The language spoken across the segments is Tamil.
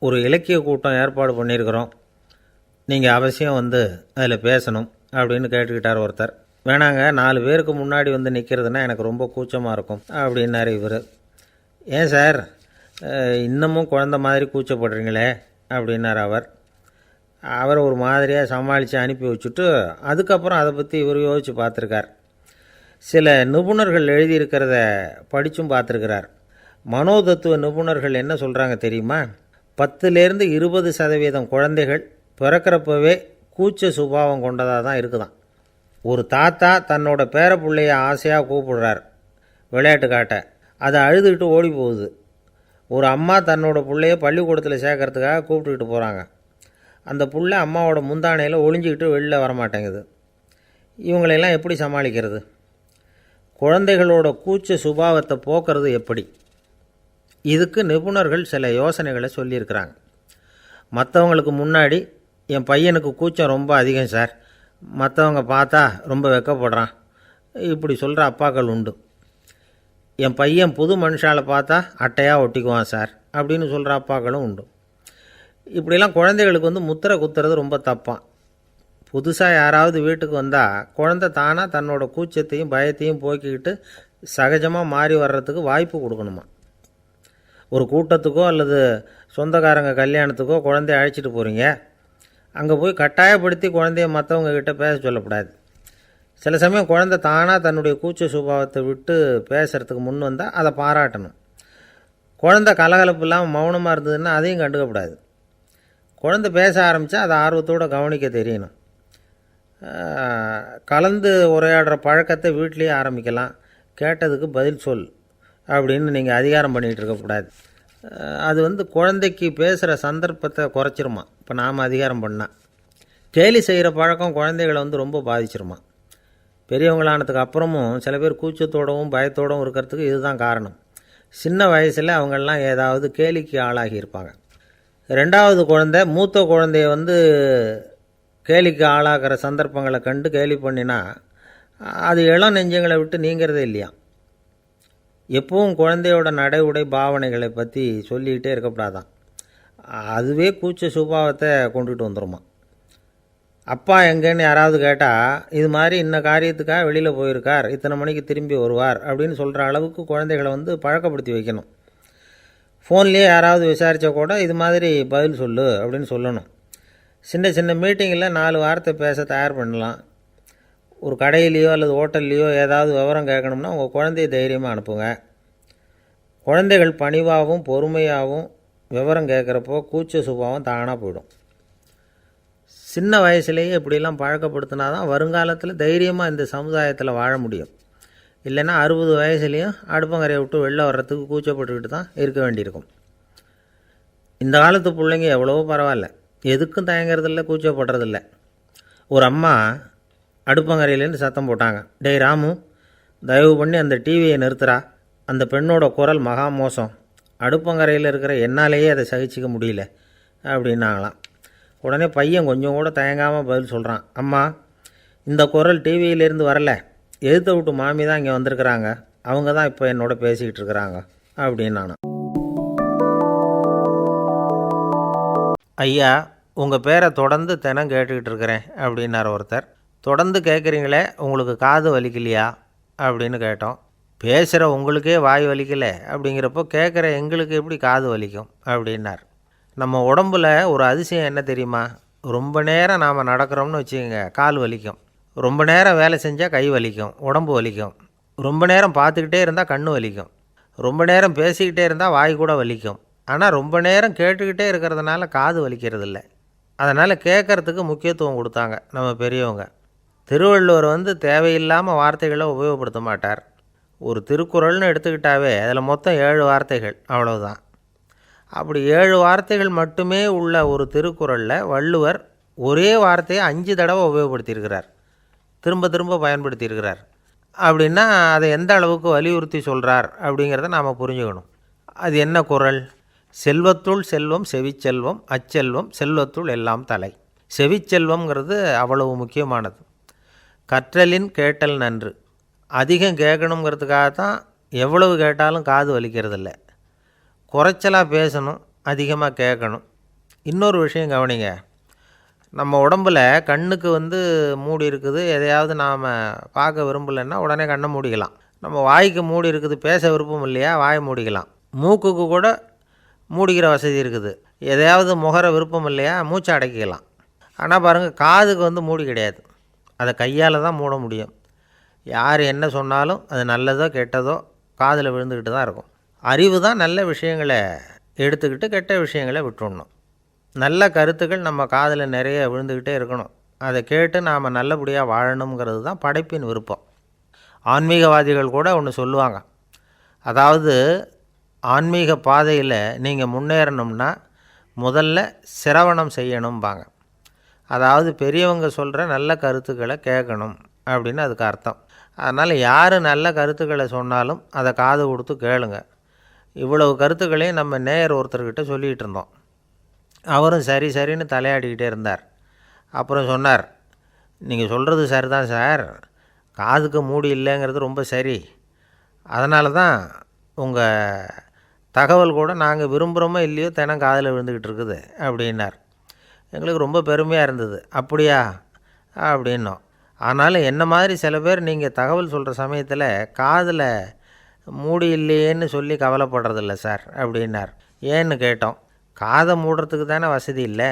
ஒரு இலக்கிய கூட்டம் ஏற்பாடு பண்ணியிருக்கிறோம், நீங்கள் அவசியம் வந்து அதில் பேசணும் அப்படின்னு கேட்டுக்கிட்டார் ஒருத்தர். வேணாங்க, 4 பேருக்கு முன்னாடி வந்து நிற்கிறதுனா எனக்கு ரொம்ப கூச்சமாக இருக்கும் அப்படின்னாரு இவர். ஏன் சார் இன்னமும் குழந்த மாதிரி கூச்சப்படுறீங்களே அப்படின்னார் அவர் ஒரு மாதிரியாக சமாளித்து அனுப்பி வச்சுட்டு அதுக்கப்புறம் அதை பற்றி இவர் யோசித்து பார்த்துருக்கார். சில நிபுணர்கள் எழுதியிருக்கிறத படித்தும் பார்த்துருக்கிறார். மனோதத்துவ நிபுணர்கள் என்ன சொல்கிறாங்க தெரியுமா? 10லேருந்து 20% குழந்தைகள் பிறக்கிறப்பவே கூச்ச சுபாவம் கொண்டதாக தான் இருக்குதான். ஒரு தாத்தா தன்னோட பேர பிள்ளைய ஆசையாக கூப்பிடுறார் விளையாட்டு காட்ட, அதை அழுதுகிட்டு ஓடி போகுது. ஒரு அம்மா தன்னோட பிள்ளைய பள்ளிக்கூடத்தில் சேர்க்கறதுக்காக கூப்பிட்டுக்கிட்டு போகிறாங்க. அந்த பிள்ளை அம்மாவோட முந்தானையில் ஒளிஞ்சிக்கிட்டு வெளில வரமாட்டேங்குது. இவங்களெல்லாம் எப்படி சமாளிக்கிறது? குழந்தைகளோட கூச்ச சுபாவத்தை போக்குறது எப்படி? இதுக்கு நிபுணர்கள் சில யோசனைகளை சொல்லியிருக்கிறாங்க. மற்றவங்களுக்கு முன்னாடி என் பையனுக்கு கூச்சம் ரொம்ப அதிகம் சார், மற்றவங்க பார்த்தா ரொம்ப வெக்கப்படுறான், இப்படி சொல்கிற அப்பாக்கள் உண்டு. என் பையன் புது மனுஷாலை பார்த்தா அட்டையாக ஒட்டிக்குவான் சார் அப்படின்னு சொல்கிற அப்பாக்களும் உண்டு. இப்படிலாம் குழந்தைகளுக்கு வந்து முத்திரை குத்துறது ரொம்ப தப்பான். புதுசாக யாராவது வீட்டுக்கு வந்தால் குழந்தை தானாக தன்னோட கூச்சத்தையும் பயத்தையும் போக்கிக்கிட்டு சகஜமாக மாறி வர்றதுக்கு வாய்ப்பு கொடுக்கணுமா. ஒரு கூட்டத்துக்கோ அல்லது சொந்தக்காரங்க கல்யாணத்துக்கோ குழந்தைய அழைச்சிட்டு போகிறீங்க, அங்கே போய் கட்டாயப்படுத்தி குழந்தைய மற்றவங்க கிட்ட பேச சொல்லக்கூடாது. சில சமயம் குழந்தை தானாக தன்னுடைய கூச்ச சுபாவத்தை விட்டு பேசுகிறதுக்கு முன் வந்தால் அதை பாராட்டணும். குழந்தை கலகலப்பு இல்லாமல் மௌனமாக இருந்ததுன்னா அதையும் கண்டுக்கக்கூடாது. குழந்தை பேச ஆரம்பித்தா அதை ஆர்வத்தோடு கவனிக்க தெரியணும். கலந்து உரையாடுற பழக்கத்தை வீட்லேயே ஆரம்பிக்கலாம். கேட்டதுக்கு பதில் சொல் அப்படின்னு நீங்கள் அதிகாரம் பண்ணிகிட்டு இருக்கக்கூடாது. அது வந்து குழந்தைக்கு பேசுகிற சந்தர்ப்பத்தை குறைச்சிருமா. இப்போ நாம் அதிகாரம் பண்ணால் கேலி செய்கிற பழக்கம் குழந்தைகளை வந்து ரொம்ப பாதிச்சிருமா. பெரியவங்களானதுக்கு அப்புறமும் சில பேர் கூச்சத்தோடவும் பயத்தோடவும் இருக்கிறதுக்கு இதுதான் காரணம். சின்ன வயசில் அவங்கெல்லாம் ஏதாவது கேலிக்கு ஆளாகி இருப்பாங்க. 2வது குழந்தை மூத்த குழந்தைய வந்து கேலிக்கு ஆளாகிற சந்தர்ப்பங்களை கண்டு கேலி பண்ணினா அது இளம் நெஞ்சங்களை விட்டு நீங்கிறதே இல்லையா. எப்பவும் குழந்தையோட நடை உடை பாவனைகளை பற்றி சொல்லிக்கிட்டே இருக்கக்கூடாதான். அதுவே கூச்ச சுபாவத்தை கொண்டுட்டு வந்துடுமா. அப்பா எங்கேன்னு யாராவது கேட்டால் இது மாதிரி இன்ன காரியத்துக்காக வெளியில் போயிருக்கார், இத்தனை மணிக்கு திரும்பி வருவார் அப்படின்னு சொல்கிற அளவுக்கு குழந்தைகளை வந்து பழக்கப்படுத்தி வைக்கணும். ஃபோன்லேயே யாராவது விசாரித்தா கூட இது மாதிரி பதில் சொல்லு அப்படின்னு சொல்லணும். சின்ன சின்ன மீட்டிங்கில் 4 வார்த்தை பேச தயார் பண்ணலாம். ஒரு கடையிலையோ அல்லது ஹோட்டல்லையோ ஏதாவது விவரம் கேட்கணும்னா உங்கள் குழந்தைய தைரியமாக அனுப்புங்க. குழந்தைகள் பணிவாகவும் பொறுமையாகவும் விவரம் கேட்குறப்போ கூச்ச சுபாவம் தானாக போயிடும். சின்ன வயசுலேயே இப்படிலாம் பழக்கப்படுத்தினா தான் வருங்காலத்தில் தைரியமாக இந்த சமுதாயத்தில் வாழ முடியும். இல்லைன்னா 60 வயசுலேயும் அடுப்பங்கரையை விட்டு வெளில வர்றதுக்கு கூச்சப்பட்டுக்கிட்டு தான் இருக்க வேண்டியிருக்கும். இந்த காலத்து பிள்ளைங்க எவ்வளவோ பரவாயில்ல, எதுக்கும் தயங்குறதில்ல, கூச்சப்படுறதில்ல. ஒரு அம்மா அடுப்பங்கரையிலேருந்து சத்தம் போட்டாங்க, டேய் ராமு, தயவு பண்ணி அந்த டிவியை நிறுத்துறா, அந்த பெண்ணோட குரல் மகா மோசம், அடுப்பங்கரையில் இருக்கிற என்னாலேயே அதை சகிச்சிக்க முடியல அப்படின்னாங்களாம். உடனே பையன் கொஞ்சம் கூட தயங்காமல் பதில் சொல்கிறான், அம்மா இந்த குரல் டிவியிலேருந்து வரல, எதிர்த்த விட்டு மாமி தான் இங்கே வந்திருக்கிறாங்க, அவங்க தான் இப்போ என்னோட பேசிக்கிட்டு இருக்கிறாங்க அப்படின்னு நான். ஐயா, உங்கள் பேரை தொடர்ந்து தினம் கேட்டுக்கிட்டு இருக்கிறேன் அப்படின்னார் ஒருத்தர். தொடர்ந்து கேட்குறீங்களே, உங்களுக்கு காது வலிக்கலையா அப்படின்னு கேட்டோம். பேசுகிற உங்களுக்கே வாய் வலிக்கலை அப்படிங்கிறப்போ கேட்குற எங்களுக்கு எப்படி காது வலிக்கும் அப்படின்னார். நம்ம உடம்புல ஒரு அதிசயம் என்ன தெரியுமா? ரொம்ப நேரம் நாம் நடக்கிறோம்னு வச்சுக்கோங்க, கால் வலிக்கும். ரொம்ப நேரம் வேலை செஞ்சால் கை வலிக்கும், உடம்பு வலிக்கும். ரொம்ப நேரம் பார்த்துக்கிட்டே இருந்தால் கண்ணு வலிக்கும். ரொம்ப நேரம் பேசிக்கிட்டே இருந்தால் வாய் கூட வலிக்கும். ஆனால் ரொம்ப நேரம் கேட்டுக்கிட்டே இருக்கிறதுனால காது வலிக்கிறது இல்லை. அதனால் கேட்குறதுக்கு முக்கியத்துவம் கொடுத்தாங்க நம்ம பெரியவங்க. திருவள்ளுவர் வந்து தேவையில்லாமல் வார்த்தைகளை உபயோகப்படுத்த மாட்டார். ஒரு திருக்குறள்னு எடுத்துக்கிட்டாவே அதில் மொத்தம் 7 வார்த்தைகள், அவ்வளவுதான். அப்படி 7 வார்த்தைகள் மட்டுமே உள்ள ஒரு திருக்குறளில் வள்ளுவர் ஒரே வார்த்தையை 5 தடவை உபயோகப்படுத்தியிருக்கிறார், திரும்ப திரும்ப பயன்படுத்தியிருக்கிறார். அப்படின்னா அதை எந்த அளவுக்கு வலியுறுத்தி சொல்கிறார் அப்படிங்கிறத நாம் புரிஞ்சுக்கணும். அது என்ன குறள்? செல்வத்துள் செல்வம் செவிச்செல்வம், அச்செல்வம் செல்வத்துள் எல்லாம் தலை. செவிச்செல்வம்ங்கிறது அவ்வளவு முக்கியமானது. கற்றலின் கேட்டல் நன்று. அதிகம் கேட்கணுங்கிறதுக்காக தான் எவ்வளவு கேட்டாலும் காது வலிக்கிறதில்ல. குறைச்சலாக பேசணும், அதிகமாக கேட்கணும், இன்னொரு விஷயம் கவனிங்க. நம்ம உடம்பில் கண்ணுக்கு மூடி இருக்குது, எதையாவது நாம் பார்க்க விரும்பலைன்னா உடனே கண்ணை மூடிக்கலாம். நம்ம வாய்க்கு மூடி இருக்குது, பேச விருப்பம் இல்லையா, வாயை மூடிக்கலாம். மூக்குக்கு கூட மூடிக்கிற வசதி இருக்குது, எதையாவது முகர விருப்பம் இல்லையா, மூச்சை அடக்கிக்கலாம். ஆனால் பாருங்கள், காதுக்கு மூடி கிடையாது, அதை கையால் தான் மூட முடியும். யார் என்ன சொன்னாலும் அது நல்லதோ கெட்டதோ காதில் விழுந்துக்கிட்டு தான் இருக்கும். அறிவு தான் நல்ல விஷயங்களை எடுத்துக்கிட்டு கெட்ட விஷயங்களை விட்டுடணும். நல்ல கருத்துக்கள் நம்ம காதில் நிறைய விழுந்துக்கிட்டே இருக்கணும். அதை கேட்டு நாம் நல்லபடியாக வாழணுங்கிறது தான் படைப்பின் விருப்பம். ஆன்மீகவாதிகள் கூட ஒன்று சொல்லுவாங்க. அதாவது ஆன்மீக பாதையில் நீங்கள் முன்னேறணும்னா முதல்ல சிரவணம் செய்யணும்பாங்க. அதாவது பெரியவங்க சொல்கிற நல்ல கருத்துக்களை கேட்கணும் அப்படின்னு அதுக்கு அர்த்தம். அதனால் யார் நல்ல கருத்துக்களை சொன்னாலும் அதை காது கொடுத்து கேளுங்க. இவ்வளவு கருத்துக்களையும் நம்ம நேயர் ஒருத்தர்கிட்ட சொல்லிகிட்டு இருந்தோம். அவரும் சரி சரின்னு தலையாடிக்கிட்டே இருந்தார். அப்புறம் சொன்னார், நீங்கள் சொல்கிறது சரிதான் சார், காதுக்கு மூடி இல்லைங்கிறது ரொம்ப சரி. அதனால தான் உங்கள் தகவல் கூட நாங்கள் விரும்புகிறோமோ இல்லையோ தினம் காதில் விழுந்துக்கிட்டு இருக்குது அப்படின்னார். எங்களுக்கு ரொம்ப பெருமையாக இருந்தது. அப்படியா அப்படின்னோம். ஆனாலும் என்ன மாதிரி சில பேர் நீங்கள் தகவல் சொல்கிற சமயத்தில் காதில் மூடி இல்லையேன்னு சொல்லி கவலைப்படுறதில்ல சார் அப்படின்னார். ஏன்னு கேட்டோம். காதை மூடுறதுக்கு தானே வசதி இல்லை,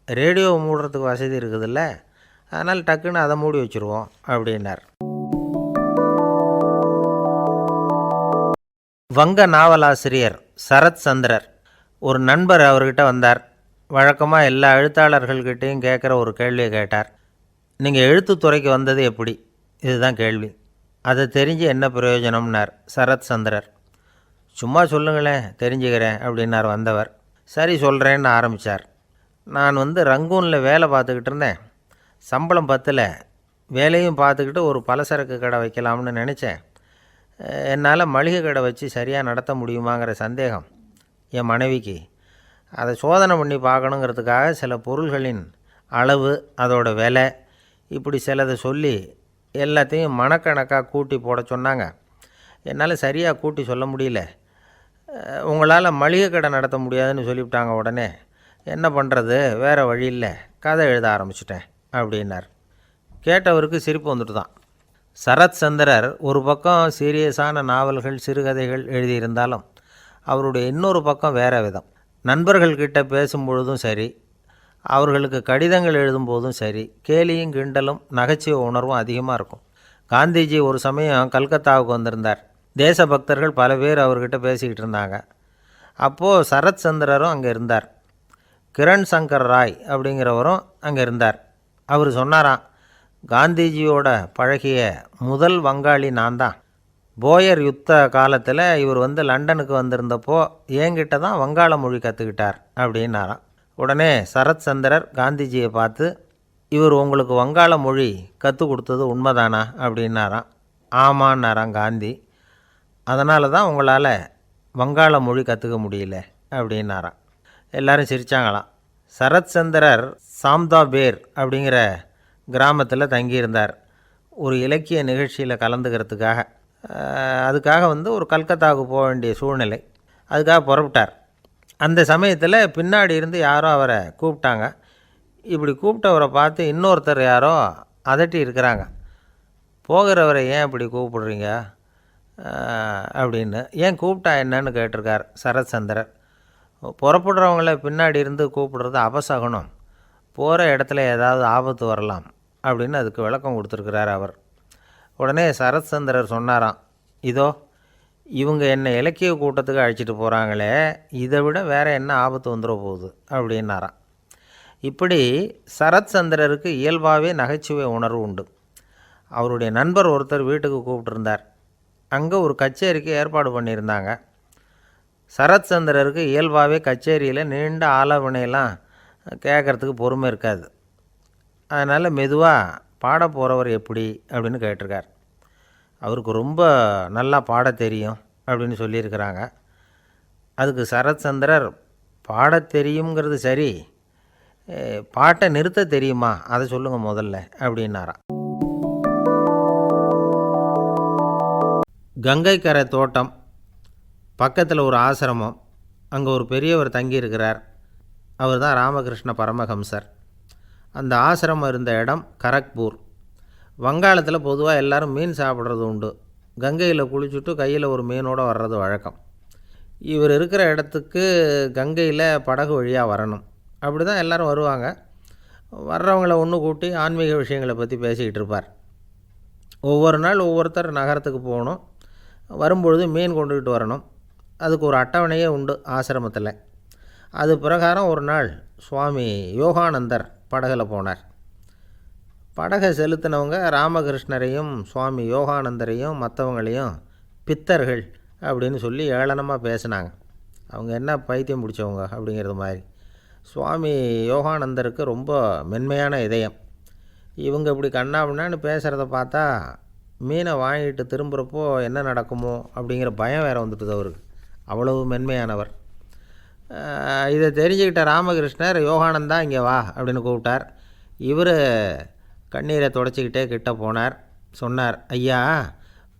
ரேடியோவை மூடுறதுக்கு வசதி இருக்குதுல்ல, அதனால் டக்குன்னு அதை மூடி வச்சுருவோம் அப்படின்னார். வங்க நாவலாசிரியர் சரத் சந்திரர் ஒரு நண்பர் அவர்கிட்ட வந்தார். வழக்கமாக எல்லா எழுத்தாளர்கள்கிட்டையும் கேட்குற ஒரு கேள்வியை கேட்டார். நீங்கள் எழுத்துத்துறைக்கு வந்தது எப்படி? இதுதான் கேள்வி. அதை தெரிஞ்சு என்ன பிரயோஜனம்னார் சரத் சந்திரர். சும்மா சொல்லுங்களேன், தெரிஞ்சுக்கிறேன் அப்படின்னார் வந்தவர். சரி சொல்கிறேன்னு ஆரம்பித்தார். நான் ரங்கூனில் வேலை பார்த்துக்கிட்டு இருந்தேன். சம்பளம் பத்தலை. வேலையும் பார்த்துக்கிட்டு ஒரு பலசரக்கு கடை வைக்கலாம்னு நினச்சேன். என்னால் மளிகை கடை வச்சு சரியாக நடத்த முடியுமாங்கிற சந்தேகம் என் மனைவிக்கு. அதை சோதனை பண்ணி பார்க்கணுங்கிறதுக்காக சில பொருள்களின் அளவு, அதோட விலை, இப்படி சிலதை சொல்லி எல்லாத்தையும் மனக்கணக்காக கூட்டி போட சொன்னாங்க. என்னால் சரியாக கூட்டி சொல்ல முடியல. உங்களால் மளிகை கடை நடத்த முடியாதுன்னு சொல்லிவிட்டாங்க. உடனே என்ன பண்ணுறது, வேறு வழி இல்லை, கதை எழுத ஆரம்பிச்சிட்டேன் அப்படின்னார். கேட்டவருக்கு சிரிப்பு வந்துட்டு தான். சரத் சந்திரர் ஒரு பக்கம் சீரியஸான நாவல்கள், சிறுகதைகள் எழுதியிருந்தாலும் அவருடைய இன்னொரு பக்கம் வேறு விதம். நண்பர்கள்கிட்ட பேசும்பொழுதும் சரி, அவர்களுக்கு கடிதங்கள் எழுதும்போதும் சரி, கேலியும் கிண்டலும் நகைச்சுவை உணர்வும் அதிகமாக இருக்கும். காந்திஜி ஒரு சமயம் கல்கத்தாவுக்கு வந்திருந்தார். தேசபக்தர்கள் பல பேர் அவர்கிட்ட பேசிக்கிட்டு இருந்தாங்க. அப்போது சரத் சந்திரரும் அங்கே இருந்தார். கிரண் சங்கர் ராய் அப்படிங்கிறவரும் அங்கே இருந்தார். அவர் சொன்னாராம், காந்திஜியோட பழகிய முதல் வங்காளி நான் தான். போயர் யுத்த காலத்தில் இவர் லண்டனுக்கு வந்திருந்தப்போ என்கிட்ட தான் வங்காள மொழி கற்றுக்கிட்டார் அப்படின்னாராம். உடனே சரத் சந்திரர் காந்திஜியை பார்த்து, இவர் உங்களுக்கு வங்காள மொழி கற்றுக் கொடுத்தது உண்மைதானா அப்படின்னாராம். ஆமான்னாராம் காந்தி. அதனால தான் உங்களால் வங்காள மொழி கற்றுக்க முடியல அப்படின்னாராம். எல்லோரும் சிரித்தாங்களாம். சரத் சந்திரர் சாம்தாபேர் அப்படிங்கிற கிராமத்தில் தங்கியிருந்தார் ஒரு இலக்கிய நிகழ்ச்சியில் கலந்துக்கிறதுக்காக. அதுக்காக ஒரு கல்கத்தாவுக்கு போக வேண்டிய சூழ்நிலை. அதுக்காக புறப்பட்டார். அந்த சமயத்தில் பின்னாடி இருந்து யாரோ அவரை கூப்பிட்டாங்க. இப்படி கூப்பிட்டவரை பார்த்து இன்னொருத்தர் யாரோ அதட்டி இருக்கிறாங்க. போகிறவரை ஏன் இப்படி கூப்பிடுறீங்க அப்படின்னு. ஏன் கூப்பிட்டா என்னன்னு கேட்டிருக்கார் சரத் சந்திரர். புறப்படுறவங்கள பின்னாடி இருந்து கூப்பிடுறது அபசகுனம், போகிற இடத்துல ஏதாவது ஆபத்து வரலாம் அப்படின்னு அதுக்கு விளக்கம் கொடுத்துருக்கிறார் அவர். உடனே சரத் சந்திரர் சொன்னாராம், இதோ இவங்க என்னை இலக்கிய கூட்டத்துக்கு அழைச்சிட்டு போகிறாங்களே, இதை விட வேறு என்ன ஆபத்து வந்துட போகுது அப்படின்னாராம். இப்படி சரத் சந்திரருக்கு இயல்பாகவே நகைச்சுவை உணர்வு உண்டு. அவருடைய நண்பர் ஒருத்தர் வீட்டுக்கு கூப்பிட்டுருந்தார். அங்கே ஒரு கச்சேரிக்கு ஏற்பாடு பண்ணியிருந்தாங்க. சரத் சந்திரருக்கு இயல்பாகவே கச்சேரியில் நீண்ட ஆலோசனையெல்லாம் கேட்குறதுக்கு பொறுமை இருக்காது. அதனால் மெதுவாக பாட போகிறவர் எப்படி அப்படின்னு கேட்டிருக்கார். அவருக்கு ரொம்ப நல்லா பாட தெரியும் அப்படின்னு சொல்லியிருக்கிறாங்க. அதுக்கு சரத் சந்திரர், பாட தெரியுங்கிறது சரி, பாட்டை நிறுத்த தெரியுமா அதை சொல்லுங்கள் முதல்ல அப்படின்னாராம். கங்கைக்கரை தோட்டம் பக்கத்தில் ஒரு ஆசிரமம். அங்கே ஒரு பெரியவர் தங்கியிருக்கிறார். அவர் தான் ராமகிருஷ்ண பரமஹம்சர். அந்த ஆசிரமம் இருந்த இடம் கரக்பூர். வங்காளத்தில் பொதுவாக எல்லோரும் மீன் சாப்பிட்றது உண்டு. கங்கையில் குளிச்சுட்டு கையில் ஒரு மீனோடு வர்றது வழக்கம். இவர் இருக்கிற இடத்துக்கு கங்கையில் படகு வழியாக வரணும். அப்படி தான் எல்லோரும் வருவாங்க. வர்றவங்கள ஒன்று கூட்டி ஆன்மீக விஷயங்களை பற்றி பேசிக்கிட்டு இருப்பார். ஒவ்வொரு நாள் ஒவ்வொருத்தர் நகரத்துக்கு போகணும். வரும்பொழுது மீன் கொண்டுக்கிட்டு வரணும். அதுக்கு ஒரு அட்டவணையே உண்டு ஆசிரமத்தில். அது பிரகாரம் ஒரு நாள் சுவாமி யோகானந்தர் படகில் போனார். படகை செலுத்தினவங்க ராமகிருஷ்ணரையும் சுவாமி யோகானந்தரையும் மற்றவங்களையும் பித்தர்கள் அப்படின்னு சொல்லி ஏளனமாக பேசினாங்க. அவங்க என்ன பைத்தியம் பிடிச்சவங்க அப்படிங்கிறது மாதிரி. சுவாமி யோகானந்தருக்கு ரொம்ப மென்மையான இதயம். இவங்க இப்படி கண்ணாபின்னான்னு பேசுகிறத பார்த்தா மீனை வாங்கிட்டு திரும்புகிறப்போ என்ன நடக்குமோ அப்படிங்கிற பயம் வேறு வந்துட்டுது அவருக்கு. அவ்வளவு மென்மையானவர். இதை தெரிஞ்சுக்கிட்ட ராமகிருஷ்ணர், யோகானந்தா இங்கே வா அப்படின்னு கூப்பிட்டார். இவர் கண்ணீரை தொடச்சிக்கிட்டே கிட்ட போனார். சொன்னார், ஐயா,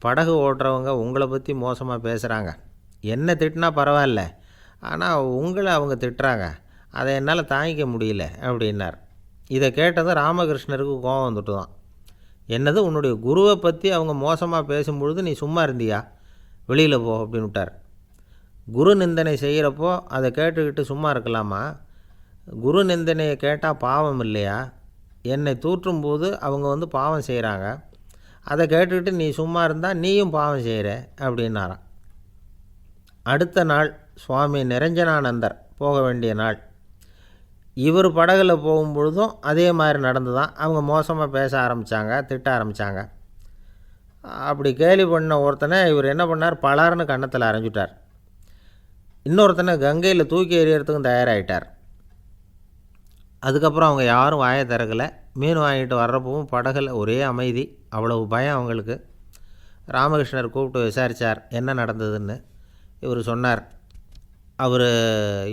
படகு ஓட்டுறவங்க உங்களை பற்றி மோசமாக பேசுகிறாங்க. என்ன திட்டினா பரவாயில்ல, ஆனால் உங்களை அவங்க திட்டுறாங்க. அதை என்னால் தாங்கிக்க முடியல அப்படின்னார். இதை கேட்டதும் ராமகிருஷ்ணருக்கு கோபம் வந்துட்டு தான். என்னது, உன்னுடைய குருவை பற்றி அவங்க மோசமாக பேசும்பொழுது நீ சும்மா இருந்தியா? வெளியில் போ அப்படின்னு விட்டார். குரு நிந்தனை செய்கிறப்போ அதை கேட்டுக்கிட்டு சும்மா இருக்கலாமா? குரு நிந்தனையை கேட்டால் பாவம் இல்லையா? என்னை தூற்றும்போது அவங்க பாவம் செய்கிறாங்க. அதை கேட்டுக்கிட்டு நீ சும்மா இருந்தால் நீயும் பாவம் செய்கிற அப்படின்னாராம். அடுத்த நாள் சுவாமி நிரஞ்சனானந்தர் போக வேண்டிய நாள். இவர் படகுல போகும்பொழுதும் அதே மாதிரி நடந்து தான். அவங்க மோசமாக பேச ஆரம்பித்தாங்க, திட்ட ஆரம்பித்தாங்க. அப்படி கேலி பண்ண ஒருத்தனை இவர் என்ன பண்ணார், பலார்னு கன்னத்தில் அரைஞ்சிட்டார். இன்னொருத்தனை கங்கையில் தூக்கி எறியறதுக்கும் தயாராகிட்டார். அதுக்கப்புறம் அவங்க யாரும் வாயை திறக்கலை. மீன் வாங்கிட்டு வர்றப்பவும் படகுல ஒரே அமைதி. அவ்வளவு பயம் அவங்களுக்கு. ராமகிருஷ்ணர் கூப்பிட்டு விசாரித்தார் என்ன நடந்ததுன்னு. இவர் சொன்னார், அவர்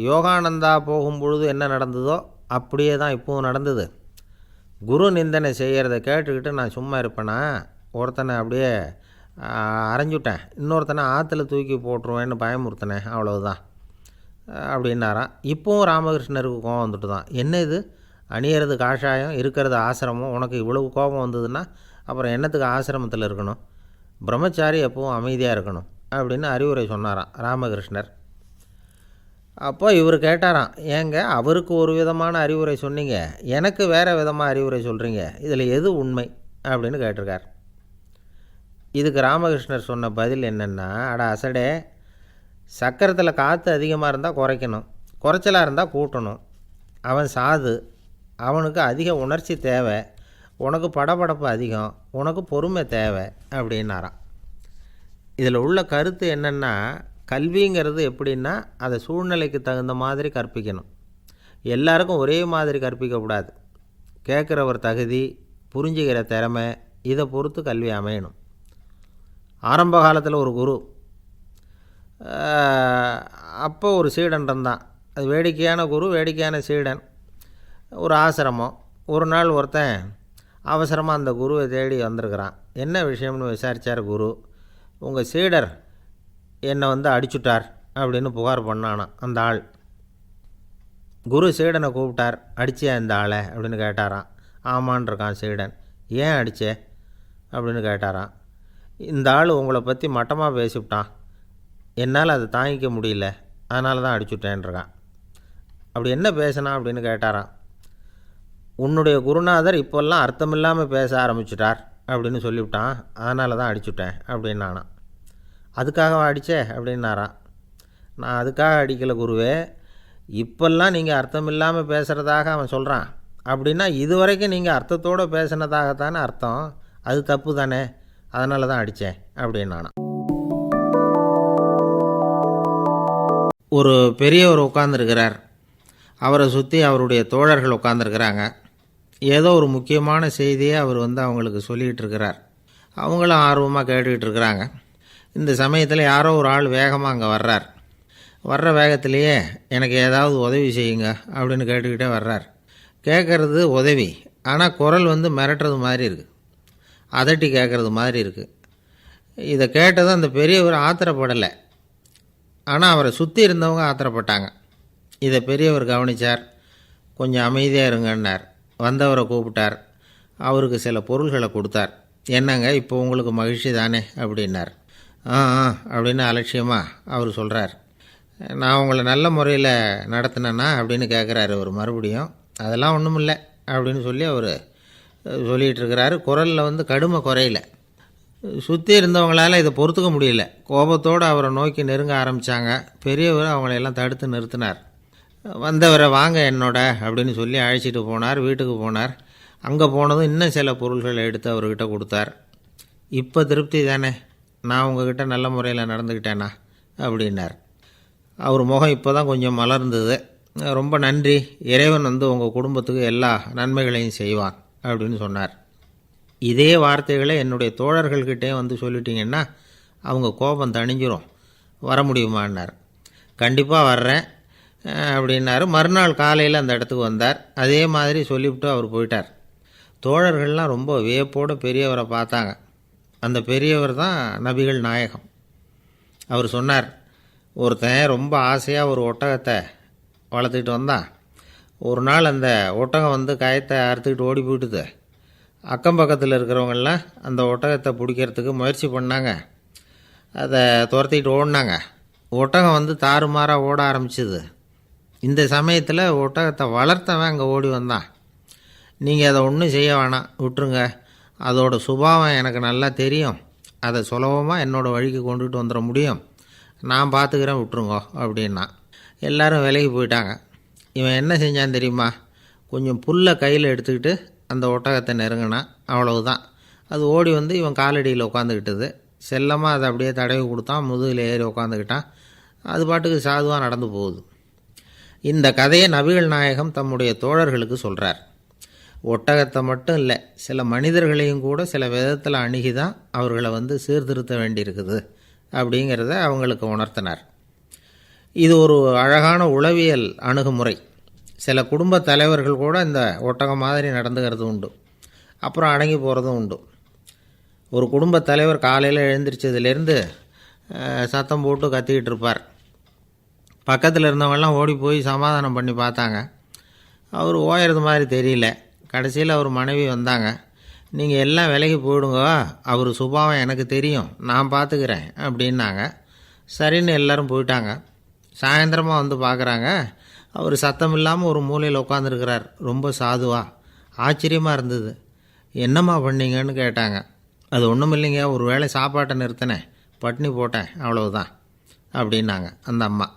யோகானந்தா போகும்பொழுது என்ன நடந்ததோ அப்படியே தான் இப்போவும் நடந்தது. குரு நிந்தனை செய்கிறத கேட்டுக்கிட்டு நான் சும்மா இருப்பேனா? ஒருத்தனை அப்படியே அரைஞ்சுட்டேன், இன்னொருத்தனை ஆற்றுல தூக்கி போட்டுருவேன்னு பயமுறுத்தினேன், அவ்வளவுதான் அப்படின்னாராம். இப்போவும் ராமகிருஷ்ணருக்கு கோபம் வந்துட்டு தான். என்ன இது, அணியறது காஷாயம், இருக்கிறது ஆசிரமம், உனக்கு இவ்வளவு கோபம் வந்ததுன்னா அப்புறம் என்னத்துக்கு ஆசிரமத்தில் இருக்கணும்? பிரம்மச்சாரி எப்பவும் அமைதியாக இருக்கணும் அப்படின்னு அறிவுரை சொன்னாராம் ராமகிருஷ்ணர். அப்போ இவர் கேட்டாராம், ஏங்க அவருக்கு ஒரு விதமான அறிவுரை சொன்னீங்க, எனக்கு வேறு விதமாக அறிவுரை சொல்கிறீங்க, இதில் எது உண்மை அப்படின்னு கேட்டிருக்கார். இதுக்கு ராமகிருஷ்ணர் சொன்ன பதில் என்னென்னா, அட அசடே, சக்கரத்தில் காற்று அதிகமாக இருந்தால் குறைக்கணும், குறைச்சலாக இருந்தால் கூட்டணும். அவன் சாது, அவனுக்கு அதிக உணர்ச்சி தேவை, உனக்கு படபடப்பு அதிகம், உனக்கு பொறுமை தேவை அப்படின்னாராம். இதில் உள்ள கருத்து என்னென்னா, கல்விங்கிறது எப்படின்னா அதை சூழ்நிலைக்கு தகுந்த மாதிரி கற்பிக்கணும். எல்லாருக்கும் ஒரே மாதிரி கற்பிக்கக்கூடாது. கேட்குறவர் தகுதி, புரிஞ்சுக்கிற திறமை, இதை பொறுத்து கல்வி அமையணும். ஆரம்ப காலத்தில் ஒரு குரு, அப்போ ஒரு சீடன் இருந்தான். அது வேடிக்கையான குரு, வேடிக்கையான சீடன். ஒரு ஆசிரமம். ஒரு நாள் ஒருத்தன் அவசரமாக அந்த குருவை தேடி வந்திருக்கிறான். என்ன விஷயம்னு விசாரித்தார் குரு. உங்கள் சீடர் என்னை அடிச்சுட்டார் அப்படின்னு புகார் பண்ணானான் அந்த ஆள். குரு சீடனை கூப்பிட்டார். அடிச்சியா இந்த ஆளை அப்படின்னு கேட்டாரான். ஆமான் இருக்கான் சீடன். ஏன் அடித்தே அப்படின்னு கேட்டாரான். இந்த ஆள் உங்களை பற்றி மட்டமாக பேசிவிட்டான், என்னால் அதை தாங்கிக்க முடியல, அதனால தான் அடிச்சுட்டேன்ருக்கான். அப்படி என்ன பேசினான் அப்படின்னு கேட்டாரான். உன்னுடைய குருநாதர் இப்போல்லாம் அர்த்தமில்லாமல் பேச ஆரம்பிச்சிட்டார் அப்படின்னு சொல்லிவிட்டான், அதனால தான் அடிச்சுட்டேன் அப்படின்னானான். அதுக்காக அடித்தே அப்படின்னாரான். நான் அதுக்காக அடிக்கலை குருவே, இப்போல்லாம் நீங்கள் அர்த்தம் இல்லாமல் பேசுகிறதாக அவன் சொல்கிறான், அப்படின்னா இதுவரைக்கும் நீங்கள் அர்த்தத்தோடு பேசினதாகத்தானே அர்த்தம், அது தப்பு தானே, அதனால தான் அடித்தேன் அப்படின்னானான். ஒரு பெரியவர் உட்கார்ந்துருக்கிறார். அவரை சுற்றி அவருடைய தோழர்கள் உட்காந்துருக்கிறாங்க. ஏதோ ஒரு முக்கியமான செய்தியை அவர் அவங்களுக்கு சொல்லிகிட்டு இருக்கிறார். அவங்களும் ஆர்வமாக கேட்டுக்கிட்டு இருக்கிறாங்க. இந்த சமயத்தில் யாரோ ஒரு ஆள் வேகமாக அங்கே வர்றார். வர்ற வேகத்திலேயே எனக்கு ஏதாவது உதவி செய்யுங்க அப்படின்னு கேட்டுக்கிட்டே வர்றார். கேட்குறது உதவி, ஆனால் குரல் மிரட்டுறது மாதிரி இருக்குது, அதட்டி கேட்குறது மாதிரி இருக்குது. இதை கேட்டதும் அந்த பெரியவர் ஆத்திரப்படலை, ஆனால் அவரை சுற்றி இருந்தவங்க ஆத்திரப்பட்டாங்க. இதை பெரியவர் கவனித்தார். கொஞ்சம் அமைதியாக இருங்கன்னார். வந்தவரை கூப்பிட்டார். அவருக்கு சில பொருள்களை கொடுத்தார். என்னங்க இப்போ உங்களுக்கு மகிழ்ச்சி தானே அப்படின்னார். ஆ அப்படின்னு அலட்சியமாக அவர் சொல்கிறார். நான் உங்களை நல்ல முறையில் நடத்தினேன்னா அப்படின்னு கேட்குறாரு அவர் மறுபடியும். அதெல்லாம் ஒன்றும் இல்லை அப்படின்னு சொல்லி அவர் சொல்லிகிட்டு இருக்கிறாரு. குரலில் வந்து கடுமை குறையில. சுற்றி இருந்தவங்களால் இதை பொறுத்துக்க முடியல. கோபத்தோடு அவரை நோக்கி நெருங்க ஆரம்பித்தாங்க. பெரியவர் அவங்களையெல்லாம் தடுத்து நிறுத்தினார். வந்தவரை வாங்க என்னோட அப்படின்னு சொல்லி அழைச்சிட்டு போனார். வீட்டுக்கு போனார். அங்கே போனதும் இன்னும் சில பொருள்களை எடுத்து அவர்கிட்ட கொடுத்தார். இப்போ திருப்தி தானே, நான் உங்ககிட்ட நல்ல முறையில் நடந்துக்கிட்டேனா அப்படின்னார். அவர் முகம் இப்போ தான் கொஞ்சம் மலர்ந்தது. ரொம்ப நன்றி, இறைவன் வந்து உங்கள் குடும்பத்துக்கு எல்லா நன்மைகளையும் செய்வான் அப்படின்னு சொன்னார். இதே வார்த்தைகளை என்னுடைய தோழர்கள்கிட்டே வந்து சொல்லிட்டீங்கன்னா அவங்க கோபம் தணிஞ்சிரும், வர முடியுமான்னார். கண்டிப்பாக வர்றேன் அப்படின்னாரு. மறுநாள் காலையில் அந்த இடத்துக்கு வந்தார். அதே மாதிரி சொல்லிவிட்டு அவர் போயிட்டார். தோழர்கள்லாம் ரொம்ப வியப்போடு பெரியவரை பார்த்தாங்க. அந்த பெரியவர் தான் நபிகள் நாயகம். அவர் சொன்னார், ஒருத்தன் ரொம்ப ஆசையாக ஒரு ஒட்டகத்தை வளர்த்துக்கிட்டு வந்தான். ஒரு நாள் அந்த ஒட்டகம் வந்து கயத்தை அறுத்துக்கிட்டு ஓடி போயிட்டுது. அக்கம் பக்கத்தில் இருக்கிறவங்கெல்லாம் அந்த ஒட்டகத்தை பிடிக்கிறதுக்கு முயற்சி பண்ணாங்க. அதை துரத்திக்கிட்டு ஓடினாங்க. ஒட்டகம் வந்து தாறுமாறாக ஓட ஆரம்பிச்சிது. இந்த சமயத்தில் ஒட்டகத்தை வளர்த்தவன் அங்கே ஓடி வந்தான். நீங்கள் அதை ஒன்றும் செய்ய வேணாம், விட்டுருங்க. அதோட சுபாவம் எனக்கு நல்லா தெரியும். அதை சுலபமாக என்னோடய வழிக்கு கொண்டுகிட்டு வந்துட முடியும். நான் பார்த்துக்கிறேன், விட்டுருங்கோ அப்படின்னா. எல்லோரும் விலகி போயிட்டாங்க. இவன் என்ன செஞ்சான் தெரியுமா? கொஞ்சம் புல்லை கையில் எடுத்துக்கிட்டு அந்த ஒட்டகத்தை நெருங்கினான். அவ்வளவுதான். அது ஓடி வந்து இவன் காலடியில் உட்காந்துக்கிட்டது. செல்லமாக அதை அப்படியே தடவி கொடுத்தான். முதுகில் ஏறி உட்காந்துக்கிட்டான். அது பாட்டுக்கு சாதுவாக நடந்து போகுது. இந்த கதையை நபிகள் நாயகம் தம்முடைய தோழர்களுக்கு சொல்கிறார். ஒட்டகத்தை மட்டும் இல்லை, சில மனிதர்களையும் கூட சில விதத்தில் அணுகி தான் அவர்களை வந்து சீர்திருத்த வேண்டியிருக்குது அப்படிங்கிறத அவங்களுக்கு உணர்த்தினார். இது ஒரு அழகான உளவியல் அணுகுமுறை. சில குடும்ப தலைவர்கள் கூட இந்த ஒட்டகம் மாதிரி நடந்துக்கிறது உண்டு. அப்புறம் அடங்கி போகிறதும் உண்டு. ஒரு குடும்ப தலைவர் காலையில் எழுந்திரிச்சதுலேருந்து சத்தம் போட்டு கத்திக்கிட்டு இருப்பார். பக்கத்தில் இருந்தவங்கெல்லாம் ஓடி போய் சமாதானம் பண்ணி பார்த்தாங்க. அவர் ஓயறது மாதிரி தெரியல. கடைசியில் அவர் மனைவி வந்தாங்க. நீங்கள் எல்லாம் விலகி போயிடுங்க, அவர் சுபாவம் எனக்கு தெரியும், நான் பார்த்துக்கிறேன் அப்படின்னாங்க. சரின்னு எல்லோரும் போயிட்டாங்க. சாயந்தரமாக வந்து பார்க்குறாங்க, அவர் சத்தம் இல்லாமல் ஒரு மூலையில் உட்காந்துருக்கிறார். ரொம்ப சாதுவா. ஆச்சரியமாக இருந்தது. என்னம்மா பண்ணீங்கன்னு கேட்டாங்க. அது ஒன்றும் இல்லைங்க, ஒரு வேளை சாப்பாட்டை நிறுத்தினேன், பட்னி போட்டேன், அவ்வளவுதான் அப்படின்னாங்க அந்த அம்மா.